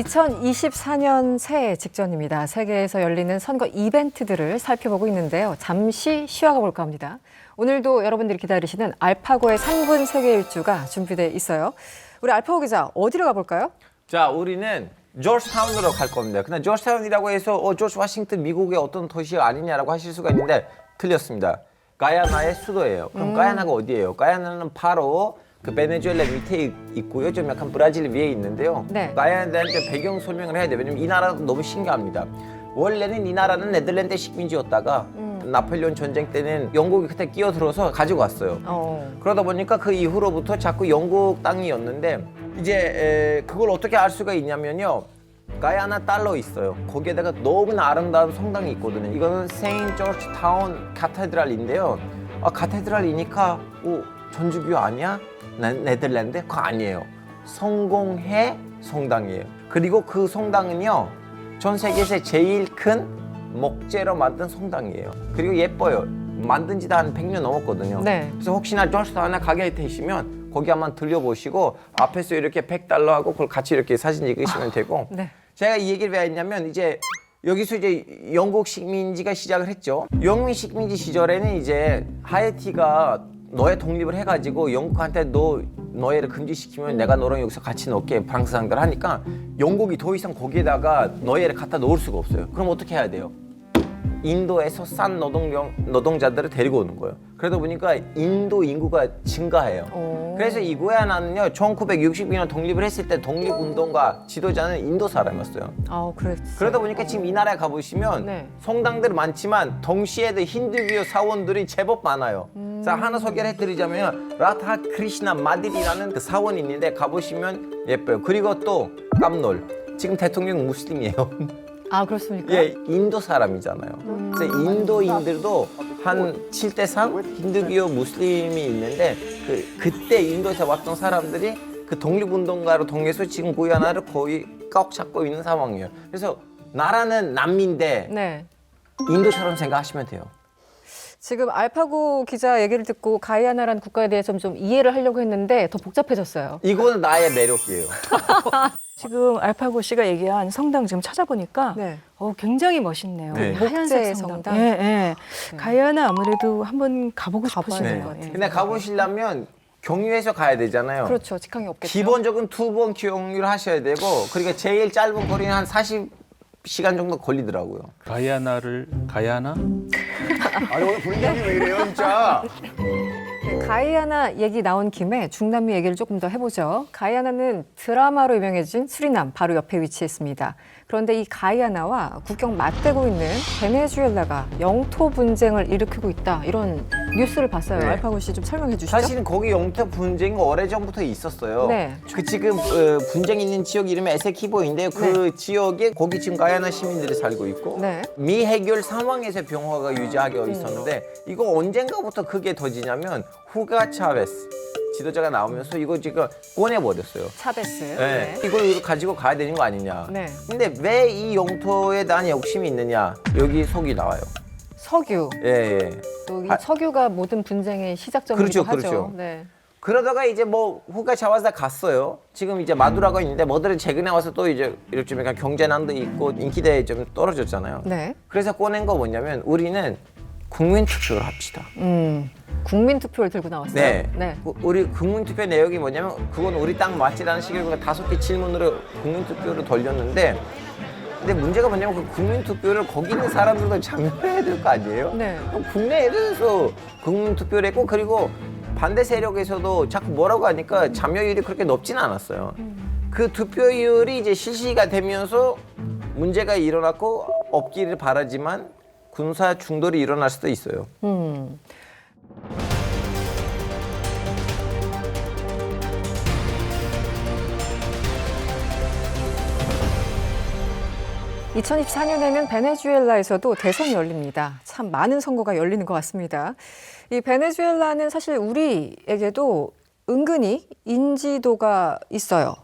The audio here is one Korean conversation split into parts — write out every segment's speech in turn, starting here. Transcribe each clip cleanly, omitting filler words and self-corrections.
2024년 새해 직전입니다. 세계에서 열리는 선거 이벤트들을 살펴보고 있는데요. 잠시 쉬어가 볼까 합니다. 오늘도 여러분들이 기다리시는 알파고의 3분 세계 일주가 준비되어 있어요. 우리 알파고 기자, 어디로 가볼까요? 자, 우리는 조지타운으로 갈 겁니다. 근데 조지타운이라고 해서 조지 워싱턴 미국의 어떤 도시가 아니냐라고 하실 수가 있는데 틀렸습니다. 가야나의 수도예요. 그럼 가야나가 어디예요? 가야나는 바로 그 베네수엘라 밑에 있고요. 좀 약간 브라질 위에 있는데요. 네. 가야나에 대한 배경 설명을 해야 돼요. 왜냐면 이 나라도 너무 신기합니다. 원래는 이 나라는 네덜란드 식민지였다가 나폴레옹 전쟁 때는 영국이 그때 끼어들어서 가지고 왔어요. 그러다 보니까 그 이후로부터 자꾸 영국 땅이었는데 이제 그걸 어떻게 알 수가 있냐면요. 가야나 달러 있어요. 거기에다가 너무나 아름다운 성당이 있거든요. 이거는 세인트 조지 타운 카테드랄인데요. 카테드랄이니까 전주교 아니야? 네덜란드? 그거 아니에요. 성공회 성당이에요. 그리고 그 성당은요. 전 세계에서 제일 큰 목재로 만든 성당이에요. 그리고 예뻐요. 만든 지도 한 100년 넘었거든요. 네. 그래서 혹시나 조지타운에 가게 되시면 거기 한번 들려보시고 앞에서 이렇게 100달러 하고 그걸 같이 이렇게 사진 찍으시면 되고 네. 제가 이 얘기를 왜 했냐면 이제 여기서 이제 영국 식민지가 시작을 했죠. 영국 식민지 시절에는 이제 하이티가 너의 독립을 해가지고 영국한테 너희를 금지시키면 내가 너랑 여기서 같이 넣게 프랑스 상대를 하니까 영국이 더 이상 거기에다가 너희를 갖다 놓을 수가 없어요. 그럼 어떻게 해야 돼요? 인도에서 싼 노동자들을 데리고 오는 거예요. 그러다 보니까 인도 인구가 증가해요. 그래서 이 구야나는요 1962년 독립을 했을 때 독립운동가 지도자는 인도 사람이었어요. 그랬어요. 그러다 보니까 지금 이 나라에 가보시면 네. 성당들 많지만 동시에도 힌두교 사원들이 제법 많아요. 자, 하나 소개를 해드리자면 라타 크리시나 마디리라는 그 사원이 있는데 가보시면 예뻐요. 그리고 또 깜놀, 지금 대통령 무슬림이에요. 그렇습니까? 예, 인도 사람이잖아요. 그래서 인도인들도 한 7대3 힌두교 무슬림이 있는데 그때 인도에서 왔던 사람들이 그 독립운동가로 통해서 지금 구야나를 거의 꽉 잡고 있는 상황이에요. 그래서 나라는 남미인데 네. 인도처럼 생각하시면 돼요. 지금 알파고 기자 얘기를 듣고 가야나라는 국가에 대해서 좀 이해를 하려고 했는데 더 복잡해졌어요. 이거는 나의 매력이에요. 지금 알파고 씨가 얘기한 성당 지금 찾아보니까 네. 굉장히 멋있네요. 네. 하얀색 목재 성당. 성당. 예, 예. 가야나 아무래도 한번 가보고 싶으시네요. 네. 예. 근데 가보시려면 경유해서 가야 되잖아요. 그렇죠. 직항이 없겠죠. 기본적으로 2번 경유를 하셔야 되고 그러니까 제일 짧은 거리는 한 40시간 정도 걸리더라고요. 가야나? 아니 오늘 분위기 왜 이래요 진짜? 가이아나 얘기 나온 김에 중남미 얘기를 조금 더 해보죠. 가이아나는 드라마로 유명해진 수리남 바로 옆에 위치했습니다. 그런데 이 가이아나와 국경 맞대고 있는 베네수엘라가 영토 분쟁을 일으키고 있다. 이런 뉴스를 봤어요. 네. 알파고 씨 좀 설명해 주시죠. 사실은 거기 영토 분쟁이 오래전부터 있었어요. 네. 그 지금 분쟁 있는 지역 이름이 에세키보인데요. 그 지역에 거기 지금 가야나 시민들이 살고 있고 네. 미해결 상황에서 병화가 유지하게 있었는데 이거 언젠가부터 그게 터지냐면 후가 차베스 지도자가 나오면서 이거 지금 꺼내버렸어요. 차베스. 네. 이걸 가지고 가야 되는 거 아니냐. 네. 근데 왜 이 영토에 대한 욕심이 있느냐. 여기 속이 나와요. 석유. 예, 예. 또 이 석유가 모든 분쟁의 시작점이기도 그렇죠, 하죠. 그렇죠. 네. 그러다가 이제 뭐 후가 잡아서 갔어요. 지금 이제 마두라가 있는데 뭐들은 최근에 와서 또 이제 이렇게 좀 약간 경제난도 있고 인기대에 좀 떨어졌잖아요. 네. 그래서 꺼낸 거 뭐냐면 우리는 국민 투표를 합시다. 국민 투표를 들고 나왔어요. 네. 우리 국민 투표 내용이 뭐냐면 그건 우리 땅 맞지라는 식으로 5개 질문으로 국민 투표를 돌렸는데 근데 문제가 뭐냐면 그 국민 투표를 거기 있는 사람들도 참여해야 될 거 아니에요? 네. 그럼 국내에서 국민 투표를 했고 그리고 반대 세력에서도 자꾸 뭐라고 하니까 참여율이 그렇게 높지는 않았어요. 그 투표율이 이제 실시가 되면서 문제가 일어났고 없기를 바라지만 군사 충돌이 일어날 수도 있어요. 2024년에는 베네수엘라에서도 대선이 열립니다. 참 많은 선거가 열리는 것 같습니다. 이 베네수엘라는 사실 우리에게도 은근히 인지도가 있어요.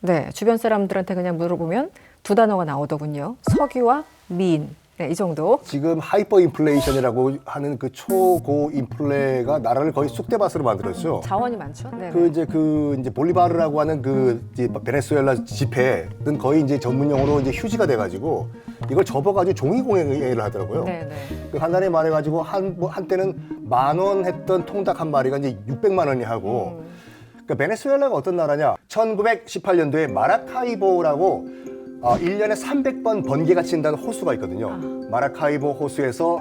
네, 주변 사람들한테 그냥 물어보면 두 단어가 나오더군요. 석유와 미인. 네, 이 정도. 지금 하이퍼 인플레이션이라고 하는 그 초고 인플레가 나라를 거의 쑥대밭으로 만들었죠. 자원이 많죠. 네. 그 이제 볼리바르라고 하는 그 이제 베네수엘라 지폐는 거의 이제 전문용어로 이제 휴지가 돼가지고 이걸 접어가지고 종이공예를 하더라고요. 네, 네. 그 간단히 말해가지고 한때는 10,000원 했던 통닭 한 마리가 이제 600만 원이 하고. 그러니까 베네수엘라가 어떤 나라냐? 1918년도에 마라카이보라고 1년에 300번 번개가 친다는 호수가 있거든요. 마라카이보 호수에서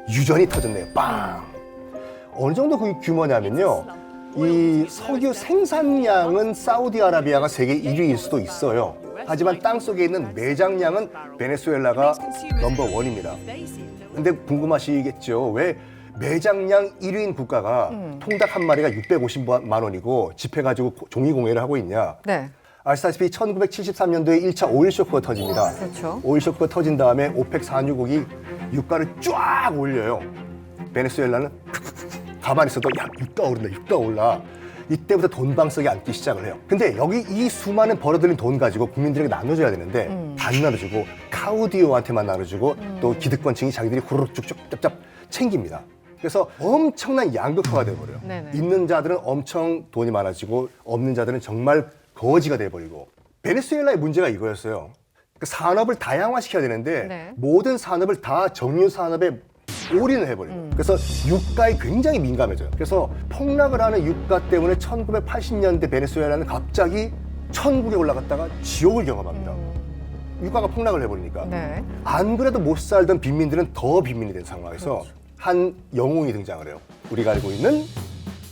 유전이 터졌네요. 빵! 어느 정도 그 규모냐면요. 이 석유 생산량은 사우디아라비아가 세계 1위일 수도 있어요. 하지만 땅속에 있는 매장량은 베네수엘라가 넘버1입니다. 근데 궁금하시겠죠. 왜 매장량 1위인 국가가 통닭 한 마리가 650만 원이고 지폐 가지고 종이공예를 하고 있냐? 네. 아시다시피 1973년도에 1차 오일 쇼크가 터집니다. 그렇죠. 오일 쇼크가 터진 다음에 오펙 산유국이 유가를 쫙 올려요. 베네수엘라는 가만히 있어도 야, 유가 오른다, 유가 올라. 이때부터 돈방석에 앉기 시작을 해요. 근데 여기 이 수많은 벌어들인 돈 가지고 국민들에게 나눠줘야 되는데 안 나눠주고 카우디오한테만 나눠주고 또 기득권층이 자기들이 후루룩 쭉쭉 짭짭 챙깁니다. 그래서 엄청난 양극화가 돼버려요. 네네. 있는 자들은 엄청 돈이 많아지고 없는 자들은 정말 거지가 돼버리고. 베네수엘라의 문제가 이거였어요. 그 산업을 다양화시켜야 되는데 네. 모든 산업을 다 정유 산업에 올인을 해버려요. 그래서 유가에 굉장히 민감해져요. 그래서 폭락을 하는 유가 때문에 1980년대 베네수엘라는 갑자기 천국에 올라갔다가 지옥을 경험합니다. 유가가 폭락을 해버리니까. 네. 안 그래도 못 살던 빈민들은 더 빈민이 된 상황에서 그렇죠. 한 영웅이 등장을 해요. 우리가 알고 있는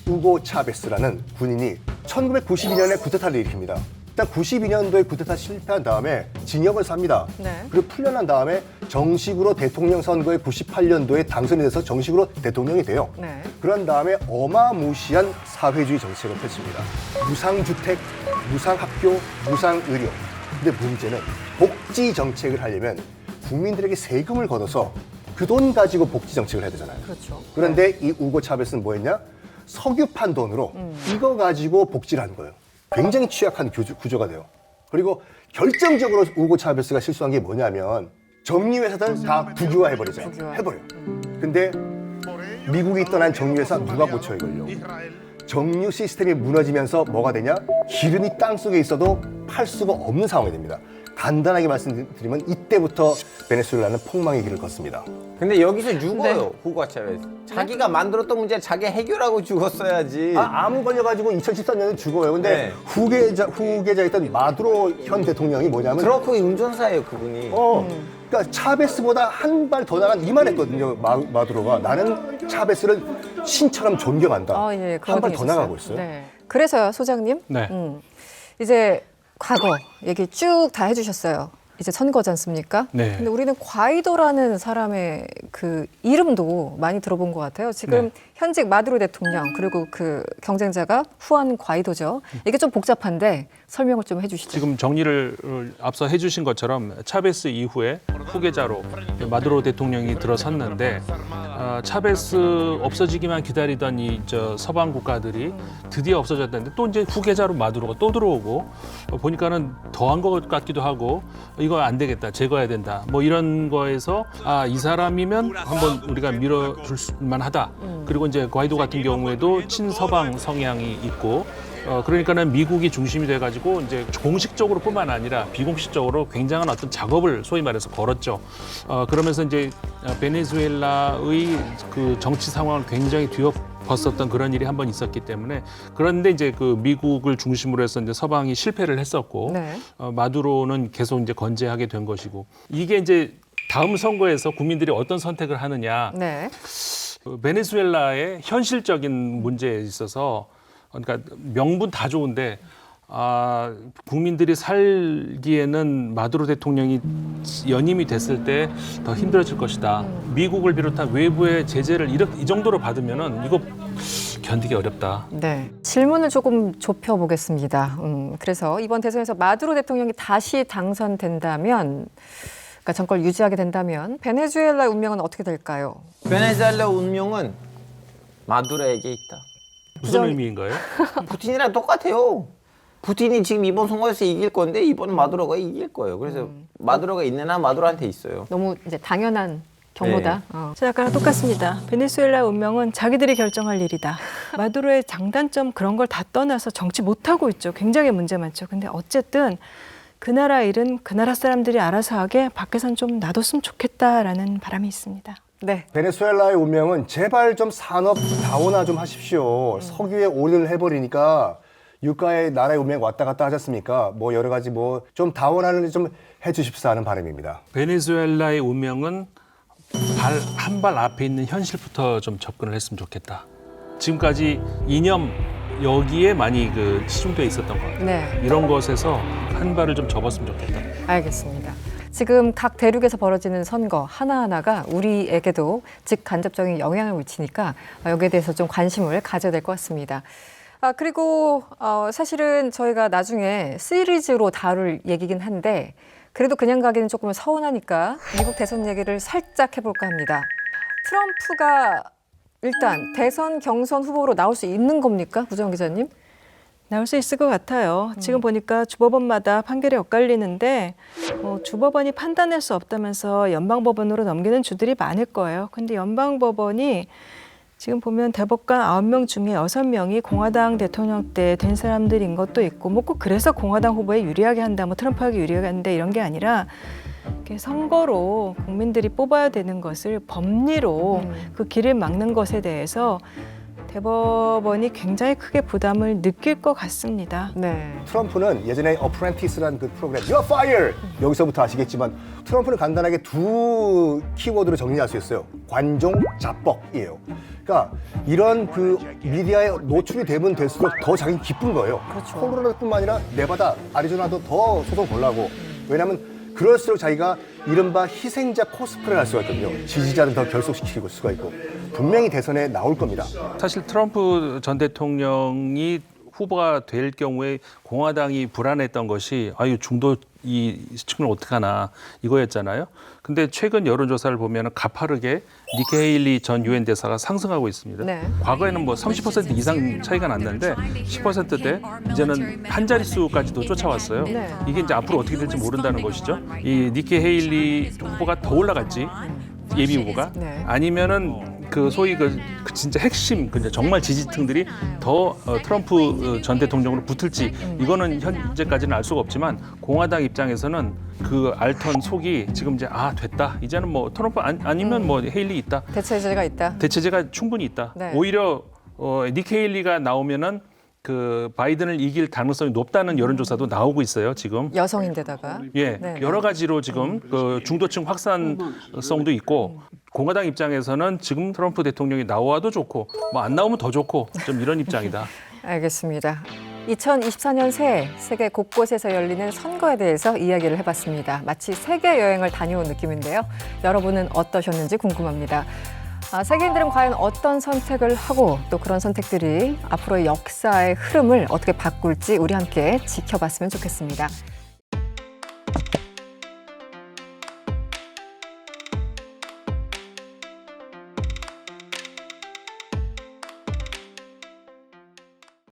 우고 차베스라는 군인이 1992년에 쿠데타를 일으킵니다. 일단 92년도에 쿠데타 실패한 다음에 징역을 삽니다. 네. 그리고 풀려난 다음에 정식으로 대통령 선거에 98년도에 당선이 돼서 정식으로 대통령이 돼요. 네. 그런 다음에 어마무시한 사회주의 정책을 펼칩니다. 무상주택, 무상학교, 무상의료. 근데 문제는 복지 정책을 하려면 국민들에게 세금을 걷어서 그 돈 가지고 복지 정책을 해야 되잖아요. 그렇죠. 그런데 이 우고 차베스는 뭐 했냐? 석유판 돈으로 이거 가지고 복지를 한 거예요. 굉장히 취약한 구조가 돼요. 그리고 결정적으로 우고 차베스가 실수한 게 뭐냐면 정유회사들 다 국유화해버리죠. 해버려요. 근데 미국이 떠난 정유회사 누가 고쳐 이걸요? 정유 시스템이 무너지면서 뭐가 되냐? 기름이 땅속에 있어도 팔 수가 없는 상황이 됩니다. 간단하게 말씀드리면 이때부터 베네수엘라는 폭망의 길을 걷습니다. 근데 여기서 죽어요. 후고 차베스. 자기가 만들었던 문제를 자기 해결하고 죽었어야지. 암 걸려가지고 2013년에 죽어요. 근데 네. 후계자였던 마두로 현 대통령이 뭐냐면 트러크 운전사예요, 그분이. 그러니까 차베스보다 한 발 더 나간 이만했거든요. 마두로가. 나는 차베스를 신처럼 존경한다. 예, 한 발 더 나가고 있어요. 네. 그래서요, 소장님. 네. 이제 과거 얘기 쭉 다 해주셨어요. 이제 선거지 않습니까? 네. 근데 우리는 과이도라는 사람의 그 이름도 많이 들어본 것 같아요. 지금 네. 현직 마두로 대통령 그리고 그 경쟁자가 후안 과이도죠. 이게 좀 복잡한데 설명을 좀 해주시죠. 지금 정리를 앞서 해주신 것처럼 차베스 이후에 후계자로 마두로 대통령이 들어섰는데 차베스 없어지기만 기다리던 이 서방 국가들이 드디어 없어졌다는데 또 이제 후계자로 마두로가 또 들어오고 보니까는 더한 것 같기도 하고 이거 안 되겠다 제거해야 된다 뭐 이런 거에서 이 사람이면 한번 우리가 밀어줄 만하다. 그리고 이제 과이도 같은 경우에도 친서방 성향이 있고 그러니까는 미국이 중심이 돼가지고 이제 공식적으로뿐만 아니라 비공식적으로 굉장한 어떤 작업을 소위 말해서 걸었죠. 그러면서 이제 베네수엘라의 그 정치 상황을 굉장히 뒤엎었었던 그런 일이 한 번 있었기 때문에 그런데 이제 그 미국을 중심으로 해서 이제 서방이 실패를 했었고 네. 마두로는 계속 이제 건재하게 된 것이고 이게 이제 다음 선거에서 국민들이 어떤 선택을 하느냐. 네. 베네수엘라의 현실적인 문제에 있어서 그러니까 명분 다 좋은데 국민들이 살기에는 마두로 대통령이 연임이 됐을 때 더 힘들어질 것이다. 미국을 비롯한 외부의 제재를 이 정도로 받으면은 이거 견디기 어렵다. 네. 질문을 조금 좁혀 보겠습니다. 그래서 이번 대선에서 마두로 대통령이 다시 당선된다면, 그러니까 정권을 유지하게 된다면 베네수엘라의 운명은 어떻게 될까요? 베네수엘라 운명은 마두로에게 있다. 무슨 의미인가요? 푸틴이랑 똑같아요. 푸틴이 지금 이번 선거에서 이길 건데 이번은 마두로가 이길 거예요. 그래서 마두로가 있는 한 마두로한테 있어요. 너무 이제 당연한 경로다. 네. 자, 아까랑 똑같습니다. 베네수엘라 운명은 자기들이 결정할 일이다. 마두로의 장단점 그런 걸 다 떠나서 정치 못하고 있죠. 굉장히 문제 많죠. 근데 어쨌든 그 나라 일은 그 나라 사람들이 알아서 하게 밖에선 좀 놔뒀으면 좋겠다라는 바람이 있습니다. 네. 베네수엘라의 운명은 제발 좀 산업 다원화 좀 하십시오. 석유에 올인을 해버리니까 유가의 나라의 운명 왔다 갔다 하지 않습니까? 뭐 여러 가지 뭐 좀 다원화를 좀 해주십사 하는 바람입니다. 베네수엘라의 운명은 한 발 앞에 있는 현실부터 좀 접근을 했으면 좋겠다. 지금까지 이념 여기에 많이 그 치중돼 있었던 것 같아요. 네. 이런 것에서 한 발을 좀 접었으면 좋겠다. 알겠습니다. 지금 각 대륙에서 벌어지는 선거 하나하나가 우리에게도 직간접적인 영향을 미치니까 여기에 대해서 좀 관심을 가져야 될 것 같습니다. 그리고 사실은 저희가 나중에 시리즈로 다룰 얘기긴 한데 그래도 그냥 가기는 조금 서운하니까 미국 대선 얘기를 살짝 해볼까 합니다. 트럼프가 일단 대선 경선 후보로 나올 수 있는 겁니까? 구정 기자님? 나올 수 있을 것 같아요. 지금 보니까 주법원마다 판결이 엇갈리는데 주법원이 판단할 수 없다면서 연방법원으로 넘기는 주들이 많을 거예요. 근데 연방법원이 지금 보면 대법관 9명 중에 6명이 공화당 대통령 때 된 사람들인 것도 있고 뭐 꼭 그래서 공화당 후보에 유리하게 한다, 뭐 트럼프에게 유리하게 한다 이런 게 아니라 이렇게 선거로 국민들이 뽑아야 되는 것을 법리로 그 길을 막는 것에 대해서 대법원이 굉장히 크게 부담을 느낄 것 같습니다. 네. 트럼프는 예전에 어프렌티스라는 그 프로그램 You're fired! 여기서부터 아시겠지만 트럼프는 간단하게 두 키워드로 정리할 수 있어요. 관종, 자뻑이에요. 그러니까 이런 그 미디어에 노출이 되면 될수록 더 자기는 기쁜 거예요. 그렇죠. 콜로라도뿐만 아니라 네바다, 아리조나도 더 소송 걸라고. 왜냐하면 그럴수록 자기가 이른바 희생자 코스프레를 할 수가 있거든요. 지지자를 더 결속시킬 수가 있고 분명히 대선에 나올 겁니다. 사실 트럼프 전 대통령이 후보가 될 경우에 공화당이 불안했던 것이 중도 이 측면을 어떻게 하나 이거였잖아요. 근데 최근 여론조사를 보면 가파르게 니키 헤일리 전 유엔 대사가 상승하고 있습니다. 네. 과거에는 뭐 30% 이상 차이가 났는데 10%대 이제는 한 자릿수까지도 쫓아왔어요. 네. 이게 이제 앞으로 어떻게 될지 모른다는 것이죠. 이 니키 헤일리 후보가 더 올라갈지 예비 후보가 네. 아니면은 그 소위 그 진짜 핵심 정말 지지층들이 더 트럼프 전 대통령으로 붙을지 이거는 현재까지는 알 수가 없지만 공화당 입장에서는 그 알턴 속이 지금 이제 됐다 이제는 뭐 트럼프 아니면 뭐 헤일리 있다 대체제가 있다. 대체제가 충분히 있다. 네. 오히려 니키 헤일리가 나오면은 그 바이든을 이길 가능성이 높다는 여론조사도 나오고 있어요 지금. 여성인데다가. 예, 네. 여러 가지로 지금 그 중도층 확산성도 있고 공화당 입장에서는 지금 트럼프 대통령이 나와도 좋고 뭐 안 나오면 더 좋고 좀 이런 입장이다. 알겠습니다. 2024년 새해 세계 곳곳에서 열리는 선거에 대해서 이야기를 해봤습니다. 마치 세계 여행을 다녀온 느낌인데요. 여러분은 어떠셨는지 궁금합니다. 세계인들은 과연 어떤 선택을 하고 또 그런 선택들이 앞으로의 역사의 흐름을 어떻게 바꿀지 우리 함께 지켜봤으면 좋겠습니다.